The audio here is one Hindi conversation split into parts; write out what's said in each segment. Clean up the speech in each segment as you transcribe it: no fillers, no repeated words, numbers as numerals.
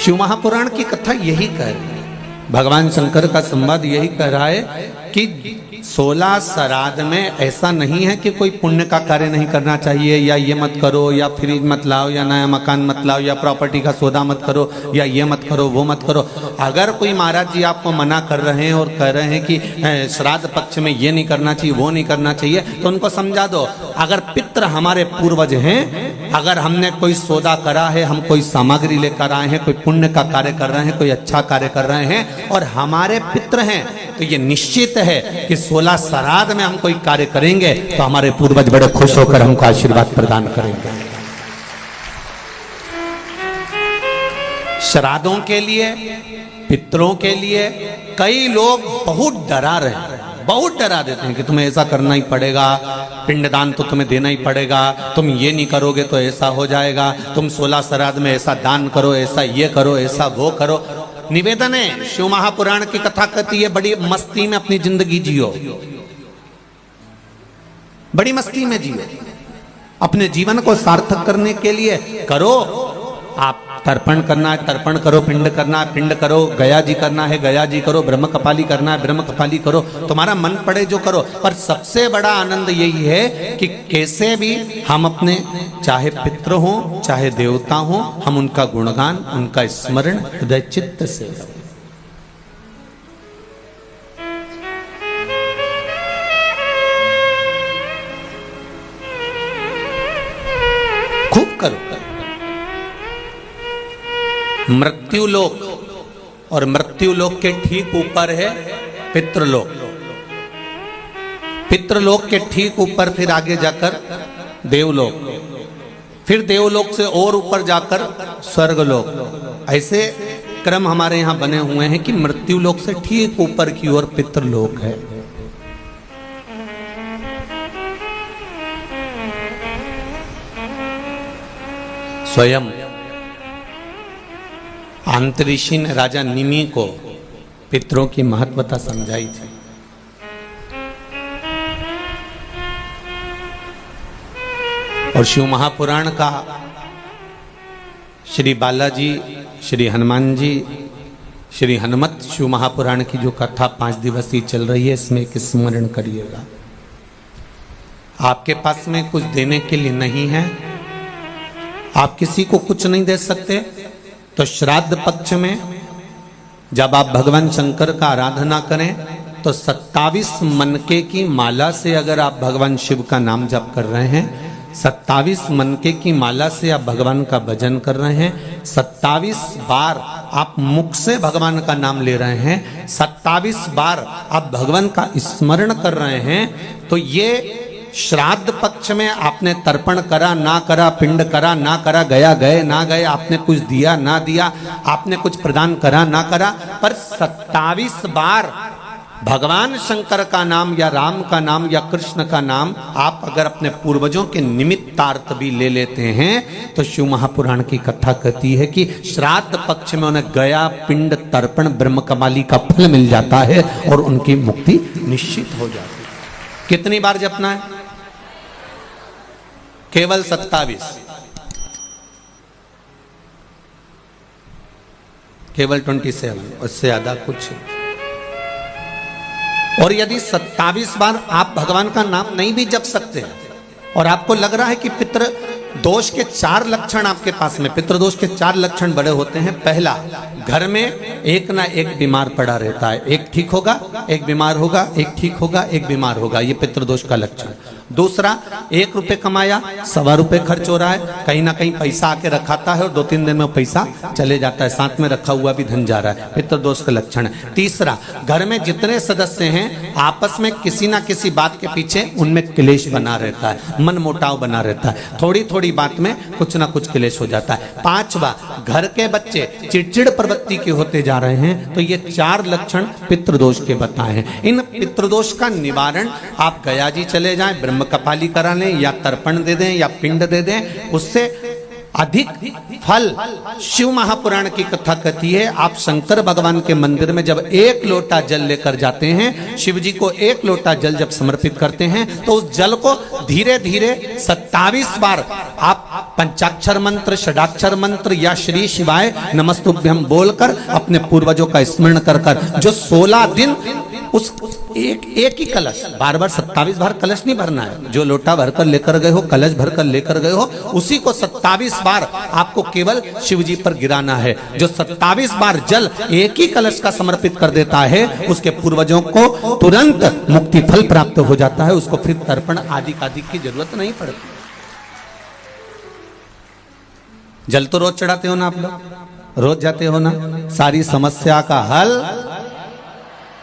शिव महापुराण की कथा यही कह रही है, भगवान शंकर का संवाद यही कह रहा है कि 16 श्राद्ध में ऐसा नहीं है कि कोई पुण्य का कार्य नहीं करना चाहिए, या ये मत करो, या फ्रिज मत लाओ, या नया मकान मत लाओ, या प्रॉपर्टी का सौदा मत करो, या ये मत करो, वो मत करो। अगर कोई महाराज जी आपको मना कर रहे हैं और कह रहे हैं कि श्राद्ध पक्ष में ये नहीं करना चाहिए, वो नहीं करना चाहिए, तो उनको समझा दो, अगर पितृ हमारे पूर्वज हैं, अगर हमने कोई सौदा करा है, हम कोई सामग्री लेकर आए हैं, कोई पुण्य का कार्य कर रहे हैं, कोई अच्छा कार्य कर रहे हैं और हमारे पितृ हैं, तो ये निश्चित है कि 16 श्राद्ध में हम कोई कार्य करेंगे तो हमारे पूर्वज बड़े खुश होकर हमको आशीर्वाद प्रदान करेंगे। श्राद्धों के लिए, पितरों के लिए कई लोग बहुत डरा रहे हैं, बहुत डरा देते हैं कि तुम्हें ऐसा करना ही पड़ेगा, पिंडदान तो तुम्हें देना ही पड़ेगा, तुम ये नहीं करोगे तो ऐसा हो जाएगा, तुम 16 श्राद्ध में ऐसा दान करो, ऐसा ये करो, ऐसा वो करो। निवेदन है, शिव महापुराण की कथा कहती है बड़ी मस्ती में अपनी जिंदगी जियो, बड़ी मस्ती में जियो, अपने जीवन को सार्थक करने के लिए करो। आप तर्पण करना है तर्पण करो, पिंड करना है पिंड करो, गया जी करना है गया जी करो, ब्रह्म कपाली करना है ब्रह्म कपाली करो, तुम्हारा मन पड़े जो करो। पर सबसे बड़ा आनंद यही है कि कैसे भी हम अपने, चाहे पितृ हो चाहे देवता हो, हम उनका गुणगान, उनका स्मरण हृदय चित्त से खूब करो। मृत्युलोक, और मृत्युलोक के ठीक ऊपर है पितृलोक, पितृलोक के ठीक ऊपर फिर आगे जाकर देवलोक, फिर देवलोक से और ऊपर जाकर स्वर्गलोक। ऐसे क्रम हमारे यहां बने हुए हैं कि मृत्युलोक से ठीक ऊपर की ओर पितृलोक है। स्वयं अंतरिक्षी ने राजा निमि को पितरों की महत्वता समझाई थी। और शिव महापुराण का श्री बालाजी, श्री हनुमान जी, श्री हनुमत शिव महापुराण की जो कथा 5 दिवसीय चल रही है, इसमें एक स्मरण करिएगा। आपके पास में कुछ देने के लिए नहीं है, आप किसी को कुछ नहीं दे सकते, तो श्राद्ध पक्ष में जब आप भगवान शंकर का आराधना करें तो 27 मनके की माला से अगर आप भगवान शिव का नाम जप कर रहे हैं, 27 मनके की माला से आप भगवान का भजन कर रहे हैं, 27 बार आप मुख से भगवान का नाम ले रहे हैं, 27 बार आप भगवान का स्मरण कर रहे हैं, तो ये श्राद्ध पक्ष में आपने तर्पण करा ना करा, पिंड करा ना करा, गया गए ना गए, आपने कुछ दिया ना दिया, आपने कुछ प्रदान करा ना करा, पर 27 बार भगवान शंकर का नाम या राम का नाम या कृष्ण का नाम आप अगर अपने पूर्वजों के निमित्तार्थ भी ले लेते हैं, तो शिव महापुराण की कथा कहती है कि श्राद्ध पक्ष में उन्हें गया, पिंड, तर्पण, ब्रह्म कमाली का फल मिल जाता है और उनकी मुक्ति निश्चित हो जाती है। कितनी बार जपना है? केवल 27, केवल 27, उससे ज्यादा कुछ। और यदि 27 बार आप भगवान का नाम नहीं भी जप सकते और आपको लग रहा है कि पितृ दोष के 4 लक्षण आपके पास में, पितृदोष के 4 लक्षण बड़े होते हैं। पहला, घर में एक ना एक बीमार पड़ा रहता है, एक ठीक होगा एक बीमार होगा, एक ठीक होगा एक बीमार होगा, ये पितृदोष का लक्षण। दूसरा, 1 रुपए कमाया 1.25 रुपए खर्च हो रहा है, कहीं ना कहीं पैसा आके रखाता है और 2-3 दिन में पैसा चले जाता है, साथ में रखा हुआ भी धन जा रहा है, पितृदोष का लक्षण है। तीसरा, घर में जितने सदस्य हैं आपस में किसी ना किसी बात के पीछे उनमें क्लेश बना रहता है, मन मुटाव बना रहता है, थोड़ी थोड़ी बात में कुछ ना कुछ क्लेश हो जाता है। 5वां, घर के बच्चे चिड़चिड़ प्रवृत्ति के होते जा रहे हैं, तो ये 4 लक्षण पितृदोष के बताए हैं। इन पितृदोष का निवारण आप गया जी चले जाएं, ब्रह्म कपाली करा लें, या तर्पण दे दें या पिंड दे दें, उससे अधिक फल। शिव महापुराण की कथा कहती है, आप शंकर भगवान के मंदिर में जब एक लोटा जल लेकर जाते हैं, शिव जी को एक लोटा जल जब समर्पित करते हैं, तो उस जल को धीरे धीरे 27 बार आप पंचाक्षर मंत्र, षडाक्षर मंत्र या श्री शिवाय नमस्तुभ्यम बोलकर अपने पूर्वजों का स्मरण कर कर, जो 16 दिन उस एक ही कलश, बार बार 27 बार कलश नहीं भरना है, जो लोटा भरकर लेकर गए हो, कलश भरकर लेकर गए हो, उसी को 27 बार आपको केवल शिव जी पर गिराना है। जो 27 बार जल एक ही कलश का समर्पित कर देता है, उसके पूर्वजों को तुरंत मुक्ति फल प्राप्त हो जाता है, उसको फिर तर्पण आदि की जरूरत नहीं पड़ती। जल तो रोज चढ़ाते हो ना आप लोग, रोज जाते हो ना, सारी समस्या का हल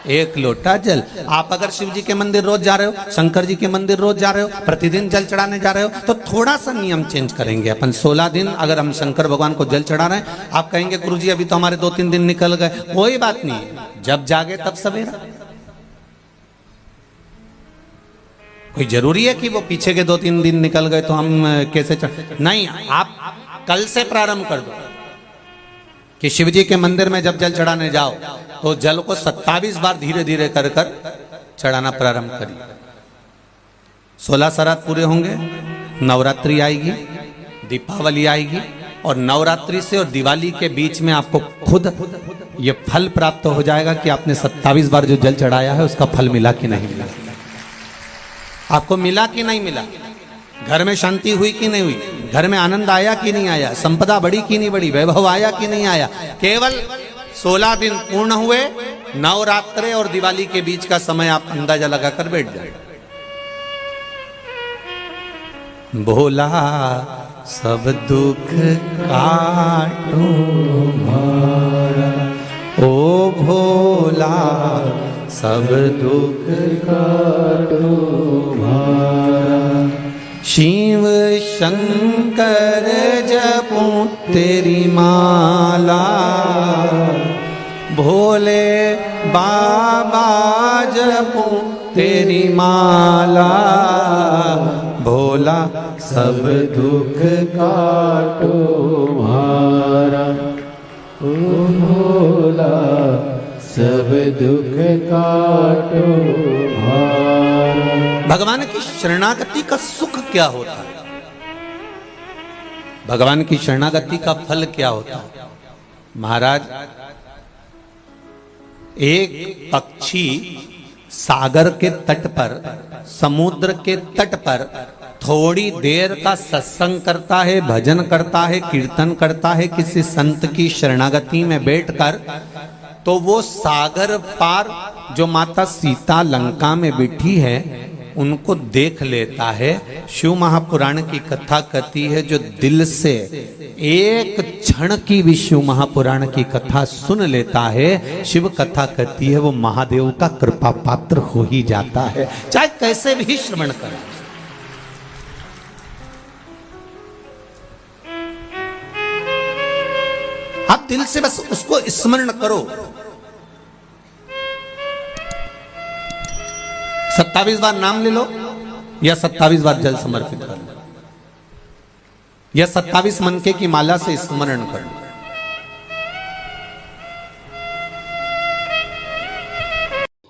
एक लोटा जल। आप अगर शिव जी के मंदिर रोज जा रहे हो, शंकर जी के मंदिर रोज जा रहे हो, प्रतिदिन जल चढ़ाने जा रहे हो, तो थोड़ा सा नियम चेंज करेंगे अपन। 16 दिन अगर हम शंकर भगवान को जल चढ़ा रहे हैं, आप कहेंगे गुरुजी अभी तो हमारे 2-3 दिन निकल गए, कोई बात नहीं, जब जागे तब सवेरा। कोई जरूरी है कि वो पीछे के 2-3 दिन निकल गए तो हम कैसे नहीं, आप कल से प्रारंभ कर दो कि शिव जी के मंदिर में जब जल चढ़ाने जाओ तो जल को 27 बार धीरे धीरे कर कर चढ़ाना प्रारंभ करिए। 16 श्राद्ध पूरे होंगे, नवरात्रि आएगी, दीपावली आएगी, और नवरात्रि से और दिवाली के बीच में आपको खुद ये फल प्राप्त हो जाएगा कि आपने 27 बार जो जल चढ़ाया है उसका फल मिला कि नहीं मिला, आपको मिला कि नहीं मिला, घर में शांति हुई कि नहीं हुई, घर में आनंद आया कि नहीं आया, संपदा बढ़ी कि नहीं बढ़ी, वैभव आया कि नहीं आया। केवल 16 दिन पूर्ण हुए, नवरात्रे और दिवाली के बीच का समय आप अंदाजा लगाकर बैठ जाए। भोला सब दुख काटो मारा, ओ भोला सब दुख काटो मारा, शिव शंकर जपूं तेरी माला, भोले बाबा जपूं तेरी माला, भोला सब दुख काटो मारा, ओ भोला सब दुख काटो मारा। भगवान की शरणागति का सुख क्या होता है, भगवान की शरणागति का फल क्या होता है। महाराज, एक पक्षी सागर के तट पर, समुद्र के तट पर थोड़ी देर का सत्संग करता है, भजन करता है, कीर्तन करता है, किसी संत की शरणागति में बैठकर, तो वो सागर पार जो माता सीता लंका में बैठी है उनको देख लेता है। शिव महापुराण की कथा कहती है, जो दिल से एक क्षण की भी शिव महापुराण की कथा सुन लेता है, शिव कथा कहती है वो महादेव का कृपा पात्र हो ही जाता है, चाहे कैसे भी श्रवण करे। आप दिल से बस उसको स्मरण करो। 27 बार नाम ले लो या 27 बार जल समर्पित कर लो, या 27 मनके की माला से स्मरण कर लो।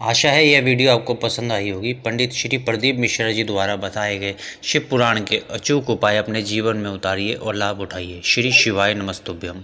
आशा है यह वीडियो आपको पसंद आई होगी। पंडित श्री प्रदीप मिश्रा जी द्वारा बताए गए शिव पुराण के अचूक उपाय अपने जीवन में उतारिए और लाभ उठाइए। श्री शिवाय नमस्तुभ्यम।